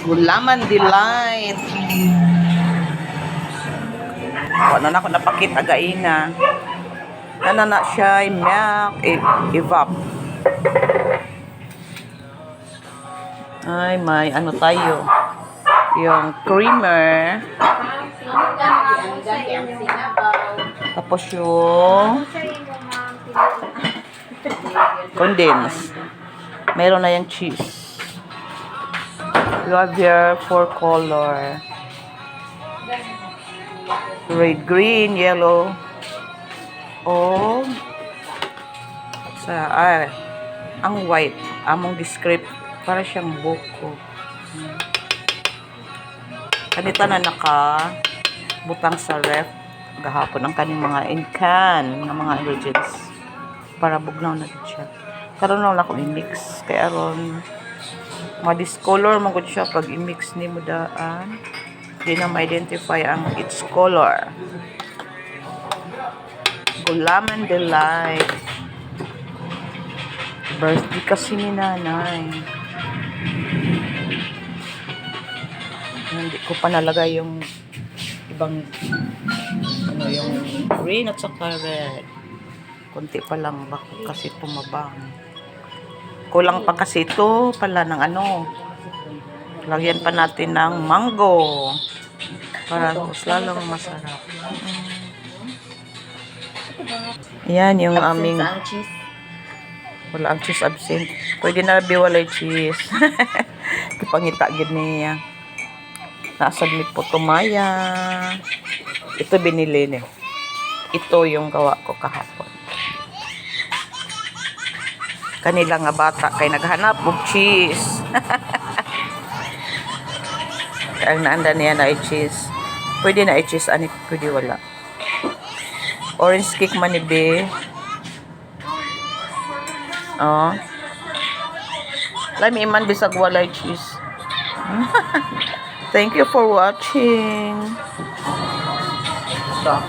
Gulaman Delight. Ano na ako napakita gaina. Ano na siya, milk, evap. Ay, may ano tayo. Yung creamer. Tapos yung condensed. Meron na yung cheese. You have your 4 color. Red, green, yellow. Oh. Ang white. Among descript. Para siyang buko. Kanita na butang sa ref. Gahapon ang kaning mga in-can ng mga ingredients. Para bugnaw na siya. Karon lang ako i-mix. Kaya aron ma-discolor mo gud siya pag i-mix ni mo daan. Di na ma-identify ang its color. Gulaman Delight. Birthday kasi ni nanay. Hindi ko pa nalagay yung ibang yung green at saka red. Kunti pa lang baka kasi tumabang. Kulang pa kasi ito pala ng lagyan pa natin ng mango para mas lalong masarap. Yan yung aming wala ang cheese absent. Pwede na biwalay cheese. Ipangita gid niya. Nasaglit po tumaya. Ito binili ni. Ito yung gawa ko kahapon. Kanila nga bata kay naghanap og cheese. Ang naanda niya na i-cheese. Pwede na i-cheese ani pwede wala. Orange cake man ni be. Oh. Lami man bisag walay cheese. Thank you for watching. Stop.